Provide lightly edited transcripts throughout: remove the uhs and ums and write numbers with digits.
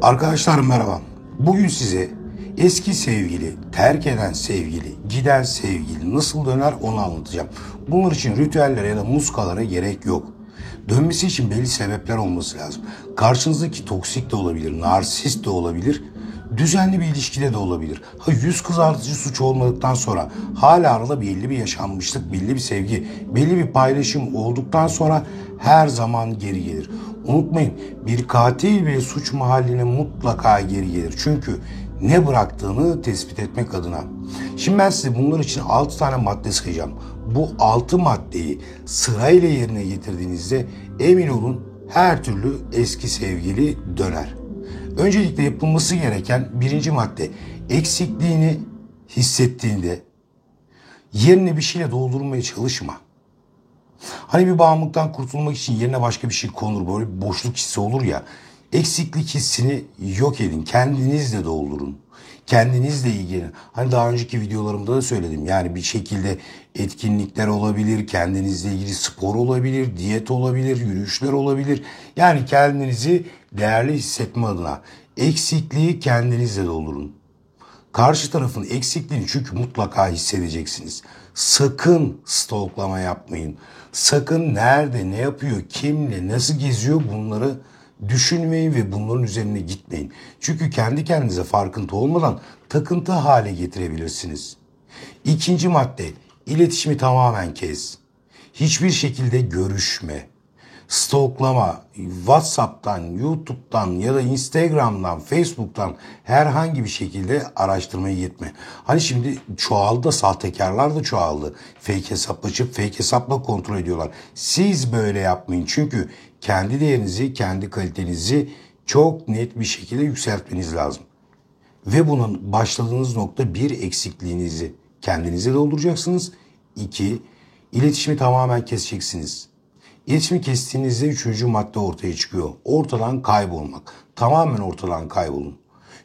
Arkadaşlar merhaba. Bugün size eski sevgili, terk eden sevgili, giden sevgili nasıl döner onu anlatacağım. Bunlar için ritüellere ya da muskalara gerek yok. Dönmesi için belli sebepler olması lazım. Karşınızdaki toksik de olabilir, narsist de olabilir, düzenli bir ilişkide de olabilir. Yüz kızartıcı suç olmadıktan sonra hala arada belli bir yaşanmışlık, belli bir sevgi, belli bir paylaşım olduktan sonra her zaman geri gelir. Unutmayın, bir katil bile suç mahalline mutlaka geri gelir. Çünkü ne bıraktığını tespit etmek adına. Şimdi ben size bunlar için 6 tane madde sayacağım. Bu 6 maddeyi sırayla yerine getirdiğinizde emin olun her türlü eski sevgili döner. Öncelikle yapılması gereken birinci madde, eksikliğini hissettiğinde yerine bir şeyle doldurmaya çalışma. Hani bir bağımlılıktan kurtulmak için yerine başka bir şey konur, böyle bir boşluk hissi olur ya. Eksiklik hissini yok edin, kendinizle doldurun. Kendinizle ilgilenin. Hani daha önceki videolarımda da söyledim. Yani bir şekilde etkinlikler olabilir, kendinizle ilgili spor olabilir, diyet olabilir, yürüyüşler olabilir. Yani kendinizi değerli hissetme adına eksikliği kendinizle doldurun. Karşı tarafın eksikliğini çünkü mutlaka hissedeceksiniz. Sakın stalklama yapmayın. Sakın nerede, ne yapıyor, kimle, nasıl geziyor bunları düşünmeyin ve bunların üzerine gitmeyin. Çünkü kendi kendinize farkında olmadan takıntı hale getirebilirsiniz. İkinci madde, iletişimi tamamen kes. Hiçbir şekilde görüşme. Stalklama, WhatsApp'tan, YouTube'dan ya da Instagram'dan, Facebook'tan herhangi bir şekilde araştırmaya gitme. Hani şimdi çoğaldı da sahtekarlar da çoğaldı. Fake hesap açıp fake hesapla kontrol ediyorlar. Siz böyle yapmayın çünkü kendi değerinizi, kendi kalitenizi çok net bir şekilde yükseltmeniz lazım. Ve bunun başladığınız nokta bir, eksikliğinizi kendinize dolduracaksınız. İki, iletişimi tamamen keseceksiniz. İletişimi kestiğinizde üçüncü madde ortaya çıkıyor. Ortadan kaybolmak. Tamamen ortadan kaybolun.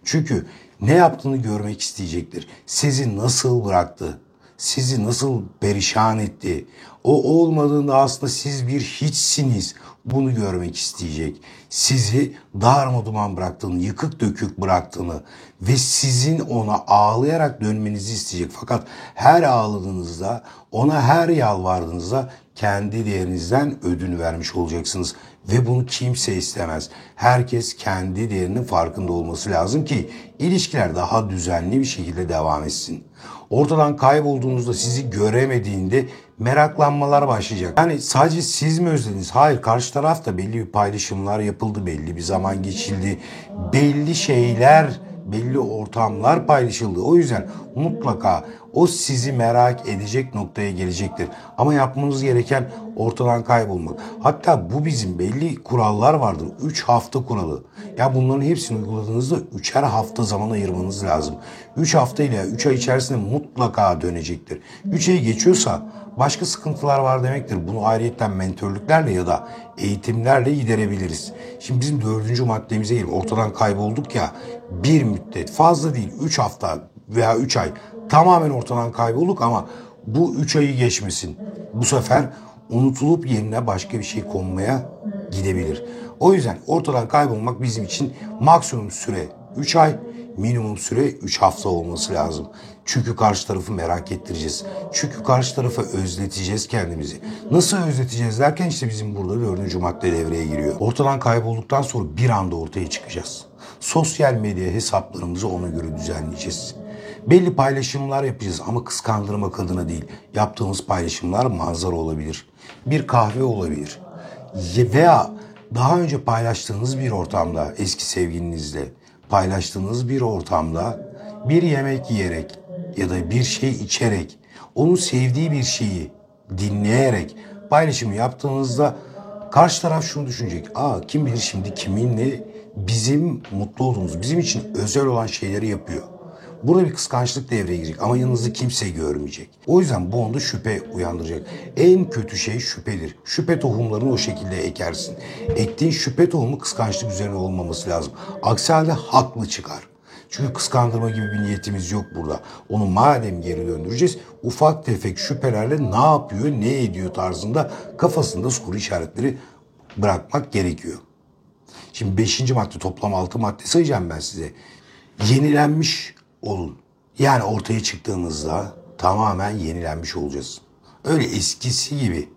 Çünkü ne yaptığını görmek isteyecektir. Sizi nasıl bıraktı? Sizi nasıl perişan etti? O olmadığında aslında siz bir hiçsiniz. Bunu görmek isteyecek. Sizi darmaduman bıraktığını, yıkık dökük bıraktığını ve sizin ona ağlayarak dönmenizi isteyecek. Fakat her ağladığınızda, ona her yalvardığınızda kendi değerinizden ödün vermiş olacaksınız. Ve bunu kimse istemez. Herkes kendi değerinin farkında olması lazım ki ilişkiler daha düzenli bir şekilde devam etsin. Ortadan kaybolduğunuzda, sizi göremediğinde meraklanmalar başlayacak. Yani sadece siz mi özlediniz? Hayır, karşı taraf da belli bir paylaşımlar yapıldı, belli bir zaman geçildi, belli şeyler, belli ortamlar paylaşıldı. O yüzden mutlaka o sizi merak edecek noktaya gelecektir. Ama yapmanız gereken ortadan kaybolmak. Hatta bu bizim belli kurallar vardır. 3 hafta kuralı. Ya bunların hepsini uyguladığınızda 3'er hafta zaman ayırmanız lazım. 3 hafta ile 3 ay içerisinde mutlaka dönecektir. 3 ay geçiyorsa başka sıkıntılar var demektir. Bunu ayrıyetten mentörlüklerle ya da eğitimlerle giderebiliriz. Şimdi bizim 4. maddemize gelip ortadan kaybolduk ya, bir müddet, fazla değil, 3 hafta veya 3 ay tamamen ortadan kaybolduk ama bu 3 ayı geçmesin. Bu sefer unutulup yerine başka bir şey konmaya gidebilir. O yüzden ortadan kaybolmak bizim için maksimum süre 3 ay, minimum süre 3 hafta olması lazım. Çünkü karşı tarafı merak ettireceğiz. Çünkü karşı tarafı özleteceğiz kendimizi. Nasıl özleteceğiz derken işte bizim burada 4. madde devreye giriyor. Ortadan kaybolduktan sonra bir anda ortaya çıkacağız. Sosyal medya hesaplarımızı ona göre düzenleyeceğiz. Belli paylaşımlar yapacağız ama kıskandırmak adına değil. Yaptığımız paylaşımlar manzara olabilir. Bir kahve olabilir. Veya daha önce paylaştığınız bir ortamda, eski sevgilinizle paylaştığınız bir ortamda bir yemek yiyerek ya da bir şey içerek, onun sevdiği bir şeyi dinleyerek paylaşımı yaptığınızda karşı taraf şunu düşünecek. Kim bilir şimdi kiminle bizim mutlu olduğumuz, bizim için özel olan şeyleri yapıyor. Burada bir kıskançlık devreye girecek ama yanınızda kimse görmeyecek. O yüzden bu onda şüphe uyandıracak. En kötü şey şüphedir. Şüphe tohumlarını o şekilde ekersin. Ektiğin şüphe tohumu kıskançlık üzerine olmaması lazım. Aksi halde haklı çıkar. Çünkü kıskandırma gibi bir niyetimiz yok burada. Onu madem geri döndüreceğiz, ufak tefek şüphelerle ne yapıyor, ne ediyor tarzında kafasında soru işaretleri bırakmak gerekiyor. Şimdi 5. madde, toplam 6 madde sayacağım ben size. Yenilenmiş olun. Yani ortaya çıktığımızda tamamen yenilenmiş olacağız. Öyle eskisi gibi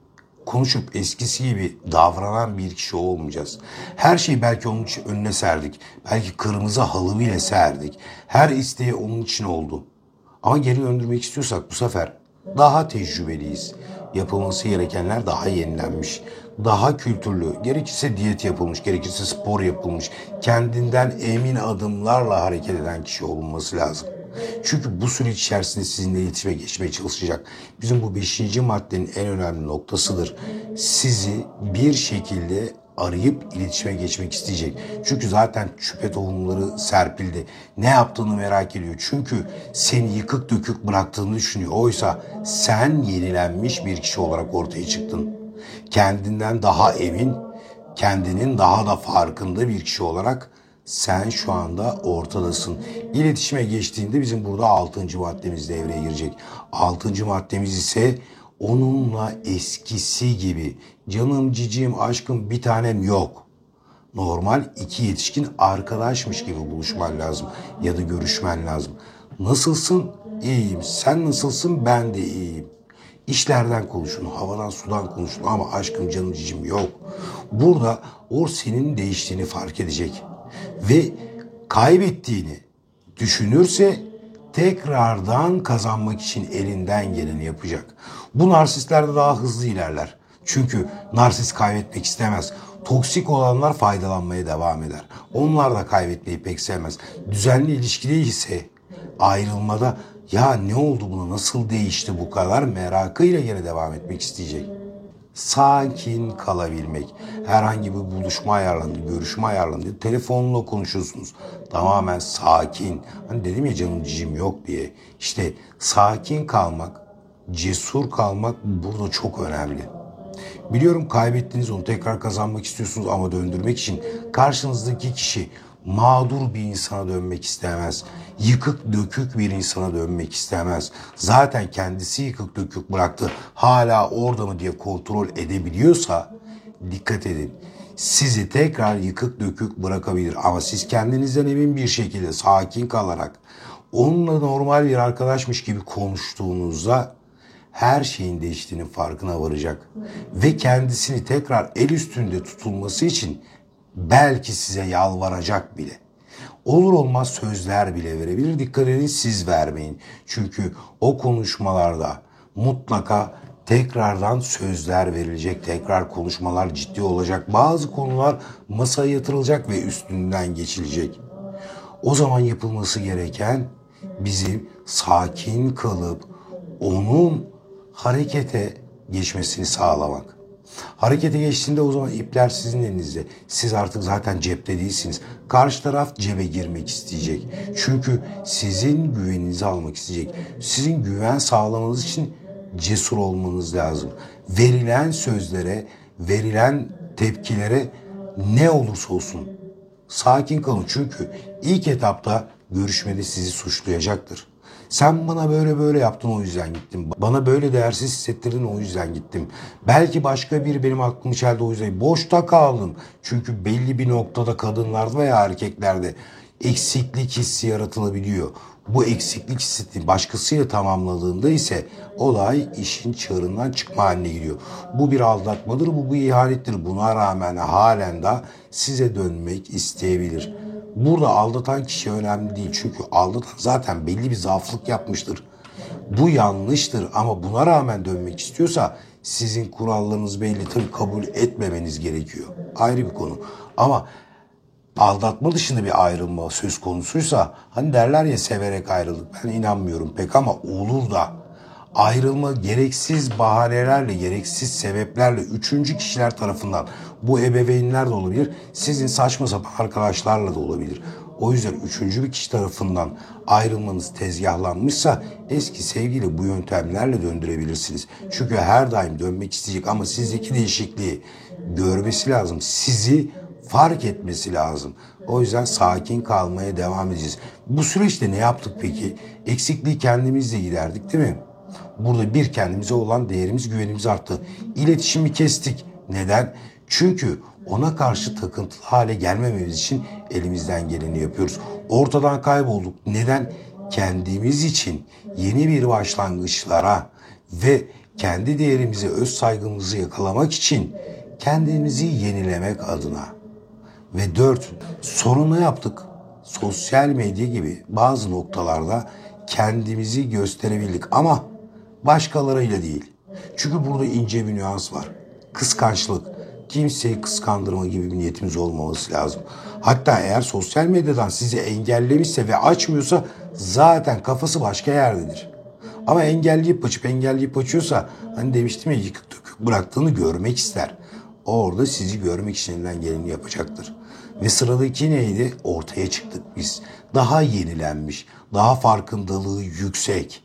konuşup eskisi gibi davranan bir kişi olmayacağız. Her şeyi belki onun için önüne serdik. Belki kırmızı halı bile serdik. Her isteği onun için oldu. Ama geri döndürmek istiyorsak bu sefer daha tecrübeliyiz. Yapılması gerekenler daha yenilenmiş, daha kültürlü. Gerekirse diyet yapılmış, gerekirse spor yapılmış. Kendinden emin adımlarla hareket eden kişi olunması lazım. Çünkü bu süreç içerisinde sizinle iletişime geçmeye çalışacak. Bizim bu 5. maddenin en önemli noktasıdır. Sizi bir şekilde arayıp iletişime geçmek isteyecek. Çünkü zaten şüphe tohumları serpildi. Ne yaptığını merak ediyor. Çünkü seni yıkık dökük bıraktığını düşünüyor. Oysa sen yenilenmiş bir kişi olarak ortaya çıktın. Kendinden daha emin, kendinin daha da farkında bir kişi olarak sen şu anda ortadasın. İletişime geçtiğinde bizim burada 6. maddemiz devreye girecek. 6. maddemiz ise onunla eskisi gibi canım, cicim, aşkım, bir tanem yok. Normal iki yetişkin arkadaşmış gibi buluşman lazım ya da görüşmen lazım. Nasılsın? İyiyim. Sen nasılsın? Ben de iyiyim. İşlerden konuşun, havadan sudan konuşun ama aşkım, canım, cicim yok. Burada o senin değiştiğini fark edecek ve kaybettiğini düşünürse tekrardan kazanmak için elinden geleni yapacak. Bu narsistlerde daha hızlı ilerler. Çünkü narsist kaybetmek istemez. Toksik olanlar faydalanmaya devam eder. Onlar da kaybetmeyi pek sevmez. Düzenli ilişkide ise ayrılmada ya ne oldu buna, nasıl değişti bu kadar merakıyla yine devam etmek isteyecek. Sakin kalabilmek. Herhangi bir buluşma ayarlandı, görüşme ayarlandı. Telefonla konuşuyorsunuz. Tamamen sakin. Hani dedim ya canım, cicim yok diye. İşte sakin kalmak, cesur kalmak burada çok önemli. Biliyorum kaybettiniz, onu tekrar kazanmak istiyorsunuz ama döndürmek için karşınızdaki kişi mağdur bir insana dönmek istemez. Yıkık dökük bir insana dönmek istemez. Zaten kendisi yıkık dökük bıraktı. Hala orada mı diye kontrol edebiliyorsa dikkat edin. Sizi tekrar yıkık dökük bırakabilir. Ama siz kendinizden emin bir şekilde sakin kalarak onunla normal bir arkadaşmış gibi konuştuğunuzda her şeyin değiştiğinin farkına varacak. Ve kendisini tekrar el üstünde tutulması için belki size yalvaracak bile. Olur olmaz sözler bile verebilir. Dikkat edin, siz vermeyin. Çünkü o konuşmalarda mutlaka tekrardan sözler verilecek. Tekrar konuşmalar ciddi olacak. Bazı konular masaya yatırılacak ve üstünden geçilecek. O zaman yapılması gereken bizim sakin kalıp onun harekete geçmesini sağlamak. Harekete geçtiğinde o zaman ipler sizin elinizde. Siz artık zaten cepte değilsiniz. Karşı taraf cebe girmek isteyecek. Çünkü sizin güveninizi almak isteyecek. Sizin güven sağlamanız için cesur olmanız lazım. Verilen sözlere, verilen tepkilere ne olursa olsun sakin kalın. Çünkü ilk etapta görüşmede sizi suçlayacaktır. Sen bana böyle böyle yaptın, o yüzden gittim. Bana böyle değersiz hissettirdin, o yüzden gittim. Belki başka biri benim aklımı çeldi, o yüzden boşta kaldım. Çünkü belli bir noktada kadınlarda veya erkeklerde eksiklik hissi yaratılabiliyor. Bu eksiklik hissini başkasıyla tamamladığında ise olay işin çığırından çıkma haline gidiyor. Bu bir aldatmadır, bu bir ihanettir. Buna rağmen halen de size dönmek isteyebilir. Burada aldatan kişi önemli değil. Çünkü aldatan zaten belli bir zaaflık yapmıştır. Bu yanlıştır ama buna rağmen dönmek istiyorsa sizin kurallarınız belli. Tabii kabul etmemeniz gerekiyor. Ayrı bir konu. Ama aldatma dışında bir ayrılma söz konusuysa, hani derler ya severek ayrıldık. Ben inanmıyorum pek ama olur da ayrılma gereksiz bahanelerle, gereksiz sebeplerle, üçüncü kişiler tarafından, bu ebeveynler de olabilir, sizin saçma sapan arkadaşlarla da olabilir. O yüzden üçüncü bir kişi tarafından ayrılmanız tezgahlanmışsa eski sevgili bu yöntemlerle döndürebilirsiniz. Çünkü her daim dönmek isteyecek ama sizdeki değişikliği görmesi lazım. Sizi fark etmesi lazım. O yüzden sakin kalmaya devam edeceğiz. Bu süreçte ne yaptık peki? Eksikliği kendimizle giderdik, değil mi? Burada bir, kendimize olan değerimiz, güvenimiz arttı. İletişimi kestik. Neden? Çünkü ona karşı takıntılı hale gelmememiz için elimizden geleni yapıyoruz. Ortadan kaybolduk. Neden? Kendimiz için yeni bir başlangıçlara ve kendi değerimizi, öz saygımızı yakalamak için kendimizi yenilemek adına. Ve 4. Sorun ne yaptık? Sosyal medya gibi bazı noktalarda kendimizi gösterebildik ama başkalarıyla değil. Çünkü burada ince bir nüans var. Kıskançlık, kimseyi kıskandırma gibi bir niyetimiz olmaması lazım. Hatta eğer sosyal medyadan sizi engellemişse ve açmıyorsa zaten kafası başka yerdedir. Ama engelleyip açıyorsa hani demiştim ya yıkık dökük bıraktığını görmek ister. Orada sizi görmek için elinden geleni yapacaktır. Ve sıradaki neydi? Ortaya çıktık biz. Daha yenilenmiş, daha farkındalığı yüksek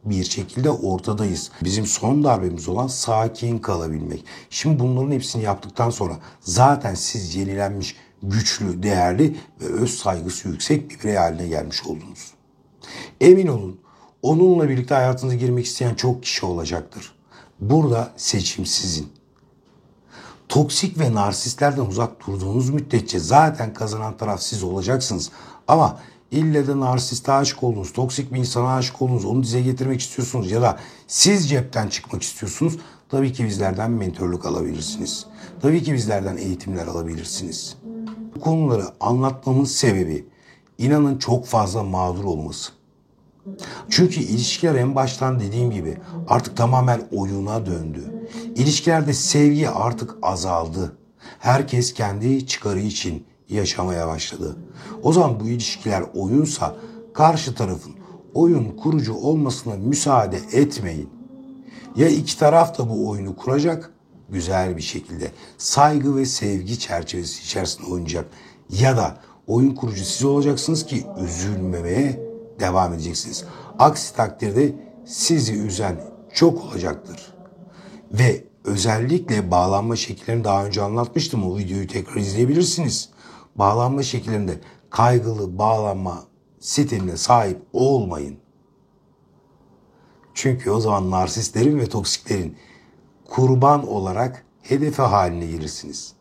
bir şekilde ortadayız. Bizim son darbemiz olan sakin kalabilmek. Şimdi bunların hepsini yaptıktan sonra zaten siz yenilenmiş, güçlü, değerli ve öz saygısı yüksek bir birey haline gelmiş oldunuz. Emin olun, onunla birlikte hayatınıza girmek isteyen çok kişi olacaktır. Burada seçim sizin. Toksik ve narsistlerden uzak durduğunuz müddetçe zaten kazanan taraf siz olacaksınız. Ama ille de narsiste aşık oldunuz, toksik bir insana aşık oldunuz, onu dize getirmek istiyorsunuz ya da siz cepten çıkmak istiyorsunuz. Tabii ki bizlerden mentörlük alabilirsiniz. Tabii ki bizlerden eğitimler alabilirsiniz. Bu konuları anlatmamın sebebi inanın çok fazla mağdur olması. Çünkü ilişkiler en baştan dediğim gibi artık tamamen oyuna döndü. İlişkilerde sevgi artık azaldı. Herkes kendi çıkarı için yaşamaya başladı. O zaman bu ilişkiler oyunsa karşı tarafın oyun kurucu olmasına müsaade etmeyin. Ya iki taraf da bu oyunu kuracak güzel bir şekilde saygı ve sevgi çerçevesi içerisinde oynayacak ya da oyun kurucu siz olacaksınız ki üzülmemeye devam edeceksiniz. Aksi takdirde sizi üzen çok olacaktır. Ve özellikle bağlanma şekillerini daha önce anlatmıştım. O videoyu tekrar izleyebilirsiniz. Bağlanma şekillerinde kaygılı bağlanma stiline sahip olmayın. Çünkü o zaman narsistlerin ve toksiklerin kurban olarak hedefe haline gelirsiniz.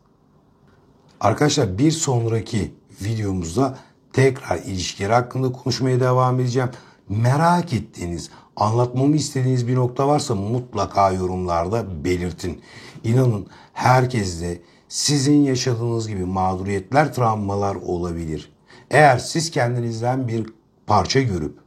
Arkadaşlar bir sonraki videomuzda tekrar ilişkiler hakkında konuşmaya devam edeceğim. Merak ettiğiniz, anlatmamı istediğiniz bir nokta varsa mutlaka yorumlarda belirtin. İnanın herkeste sizin yaşadığınız gibi mağduriyetler, travmalar olabilir. Eğer siz kendinizden bir parça görüp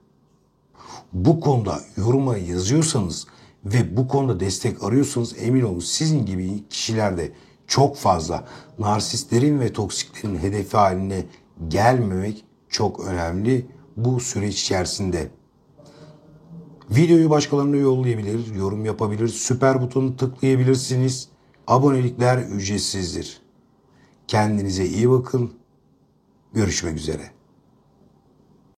bu konuda yoruma yazıyorsanız ve bu konuda destek arıyorsanız emin olun sizin gibi kişilerde çok fazla narsistlerin ve toksiklerin hedefi haline gelmemek çok önemli bu süreç içerisinde. Videoyu başkalarına yollayabilir, yorum yapabilir, süper butonu tıklayabilirsiniz. Abonelikler ücretsizdir. Kendinize iyi bakın. Görüşmek üzere.